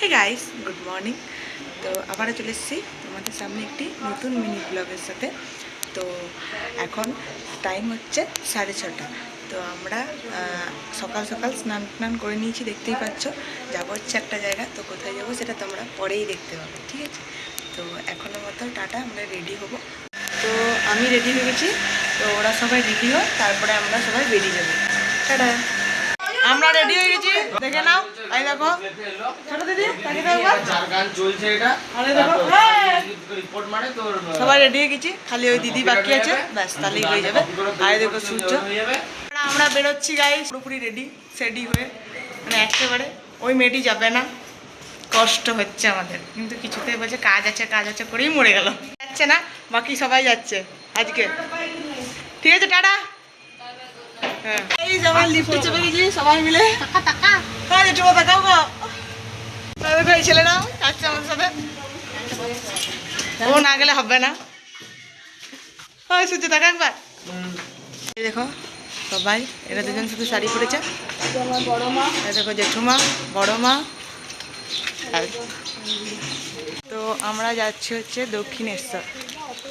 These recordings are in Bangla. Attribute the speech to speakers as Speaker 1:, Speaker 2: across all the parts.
Speaker 1: Hey guys, good morning. তো আবারও চলে এসেছি তোমাদের সামনে একটি নতুন মিনি ব্লগের সাথে। তো এখন টাইম হচ্ছে 6:30। তো আমরা সকাল সকাল স্নান করে নিয়েছি, দেখতেই পাচ্ছ। যাবো হচ্ছে একটা জায়গা, তো কোথায় যাবো সেটা তোমরা পরেই দেখতে পাবে, ঠিক আছে? তো এখনের মতো টাটা, আমরা রেডি হব। তো আমি রেডি হয়ে গেছি, তো ওরা সবাই রেডি হয়, তারপরে আমরা সবাই বেরিয়ে যাবো। টাটা। আমরা রেডি হয়ে গেছি, দেখে নাও। এই দেখো ছোট দিদি, তাকে দাও একবার। চার গান চলছে এটা। আরে দেখো রিপোর্ট মানে তো সবাই রেডি হয়ে গেছি, খালি ওই দিদি বাকি আছে, ব্যাস তাহলেই হয়ে যাবে। আরে দেখো সূর্য। আমরা বেরোচ্ছি গাইস, পুরোপুরি রেডি সেডি হয়ে, মানে একেবারে। ওই মেয়েটি যাবে না, কষ্ট হচ্ছে আমাদের, কিন্তু কিছুতে বলছে কাজ আছে করেই মরে গেল। যাচ্ছে না, বাকি সবাই যাচ্ছে আজকে, ঠিক আছে? টাটা। হ্যাঁ, এই সবাই লিফটে চেপে গেছি সবাই মিলে। হ্যাঁ, জেঠুমা তাকাও গো। দেখো এই ছেলেরাও যাচ্ছে আমাদের সাথে, ও না গেলে হবে না। হয় সূর্য, টাকা একবার। এই দেখো সবাই, এরা দুজন শুধু শাড়ি পরেছে। দেখো জেঠুমা, বড় মা। তো আমরা যাচ্ছি হচ্ছে দক্ষিণেশ্বর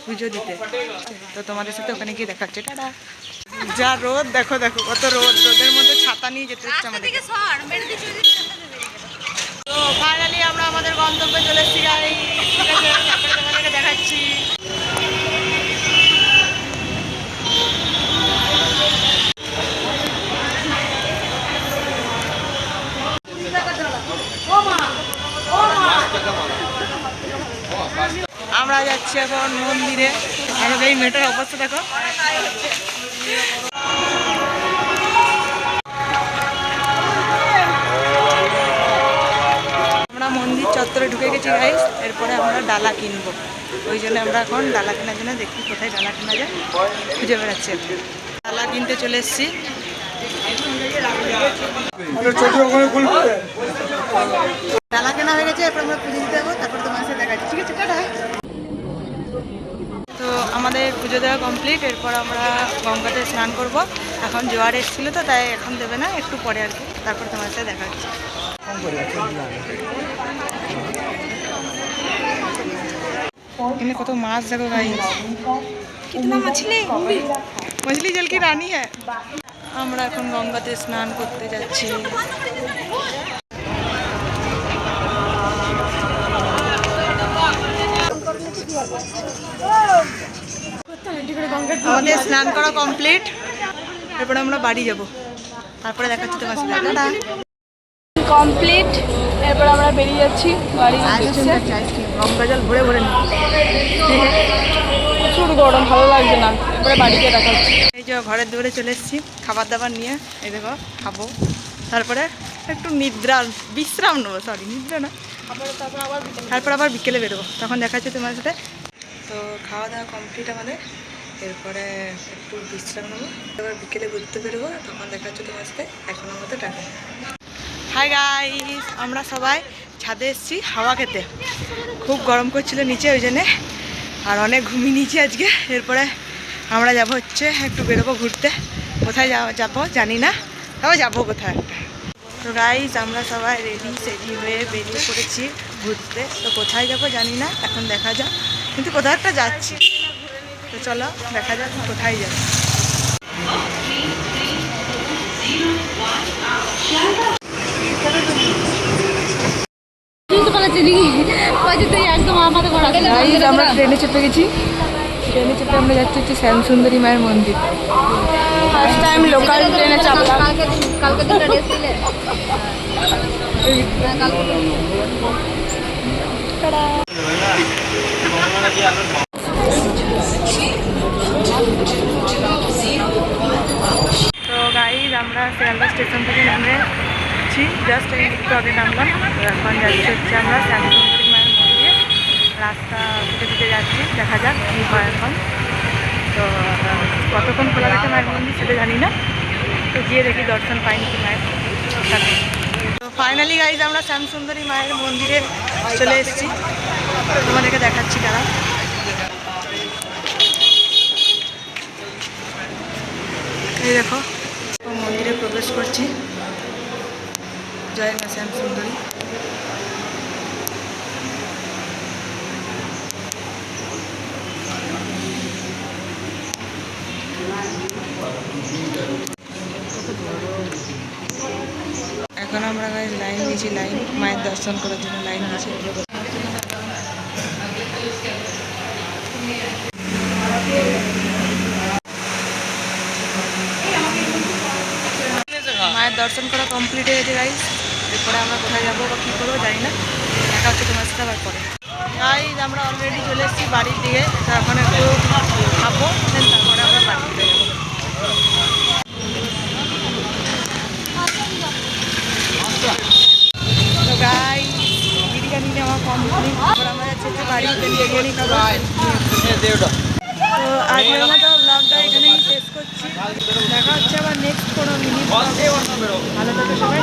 Speaker 1: পুজো দিতে। তো তোমাদের সাথে ওখানে গিয়ে দেখাচ্ছে। টাটা। যা রোদ, দেখো দেখো কত রোদ, রোদের মধ্যে ছাতা নিয়ে যেতে হচ্ছে আমাদের। তো ফাইনালি আমরা আমাদের গন্তব্যে চলে এসেছি গাইস, ঠিক আছে? তারপরে তোমাদেরকে দেখাচ্ছি। আমরা যাচ্ছি এখন মন্দিরে, আর এই মেয়েটার অবস্থা দেখো। আমরা মন্দির চত্বরে ঢুকে গেছি গাইস, এরপরে আমরা ডালা কিনবো। ওই জন্য আমরা এখন ডালা কেনার জন্য দেখি কোথায় ডালা কেনা যায়, খুঁজে বেড়াচ্ছি। ডালা কিনতে চলে এসেছি। ডালা কেনা হয়ে গেছে, এরপর আমরা পুজো দিতে যাবো, তারপরে তোমার সাথে দেখাচ্ছি, ঠিক আছে? টাটা। তো আমাদের পুজো দেওয়া কমপ্লিট, এরপর আমরা গঙ্গাতে স্নান করব। এখন জোয়ার এসেছিলো তো তাই এখন দেবে না, একটু পরে আর কি, তারপর তোমার সাথে দেখা হচ্ছে। এখানে কত মাছ দেখো ভাই, কিতনা মাছলি, মছলি জল কি রানী হ্যাঁ। আমরা এখন গঙ্গাতে স্নান করতে যাচ্ছি। আমাদের স্নান করা কমপ্লিট, এরপরে আমরা বাড়ি যাব, তারপরে দেখাচ্ছি তোমার সাথে। টাটা।
Speaker 2: কমপ্লিট, এরপর আমরা বেরিয়ে যাচ্ছি বাড়ি।
Speaker 1: গঙ্গা জল ভরে ভরে
Speaker 2: প্রচুর গরম, ভালো লাগছে না, এরপরে বাড়িতে দেখাচ্ছি।
Speaker 1: এই যে ঘরের দূরে চলে এসেছি খাবার দাবার নিয়ে, এই দেখো খাবো, তারপরে একটু বিশ্রাম নেবো, সরি নিদ্রা না, তারপর আবার বিকেলে বেরোবো, তখন দেখাচ্ছি তোমার সাথে। তো খাওয়া দাওয়া কমপ্লিট আমাদের, এরপরে একটু বিশ্রাম নেবো, এবার বিকেলে ঘুরতে বেরোবো, তখন দেখাচ্ছি তোমার সাথে। এখনের মতো টাকা। হাই গাইস, আমরা সবাই ছাদে এসেছি হাওয়া খেতে, খুব গরম করছিল নিচে, ওই জন্যে আর অনেক ঘুমিয়ে নিয়েছি আজকে। এরপরে আমরা যাব হচ্ছে একটু বেরোবো ঘুরতে, কোথায় যাবো জানি না, তবে যাবো কোথায় একটা। তো গাইস আমরা সবাই রেডি সেডি হয়ে বেরিয়ে পড়েছি ঘুরতে, তো কোথায় যাব জানি না, এখন দেখা যাক, কিন্তু কোথাও একটা যাচ্ছি। তো চলো দেখা যাক কোথায় যাবো। আমরা ট্রেনে চেপে গেছি, ট্রেনে চেপে আমরা যাচ্ছি হচ্ছে শ্যামসুন্দরী মায়ের মন্দির। ফার্স্ট টাইম লোকাল ট্রেনে চাপলাম। তো গাইজ আমরা শিয়ালদা স্টেশন থেকে নেমেছি, জাস্ট একটু আগে নামলাম। তো এখন যাচ্ছি হচ্ছে আমরা শ্যামসুন্দরী মায়ের মন্দিরে, রাস্তা দিতে দিতে যাচ্ছি, দেখা যাক কী হয় এখন। তো কতক্ষণ খোলা থাকে মায়ের মন্দির সেটা জানি না, তো গিয়ে দেখি দর্শন পাইনি কি মায়ের। তো ফাইনালি গাইজ আমরা শ্যামসুন্দরী মায়ের মন্দিরে চলে এসেছি, তোমাদেরকে দেখাচ্ছি তারা। এই দেখো মন্দিরে প্রবেশ করছি, জয় মা শ্যামসুন্দরী। দিয়েছি লাইন, মায়ের দর্শন করার জন্য লাইন দিয়েছি। মায়ের দর্শন করা কমপ্লিট হয়ে গেছে গাইস। এরপরে আমরা কোথায় যাবো বা কী করবো জানি না, দেখা হচ্ছে তোমার সাথে আবার পরে। গাইস আমরা অলরেডি চলে এসেছি বাড়ির দিকে, তো এখন একটু খাবো, দেন তারপরে আমরা বাড়ি ফিরে যাবো। তো গাইস বিরিয়ানি নেওয়া কমপ্লিট, এবার আমরা যাচ্ছি হচ্ছে বাড়িতে বিরিয়ানি খাবো। তো আজকের মতো ব্লগটা এখানেই শেষ করছি, দেখা হচ্ছে আবার নেক্সট কোনো মিনি ব্লগে। ভালো থাকো সবাই।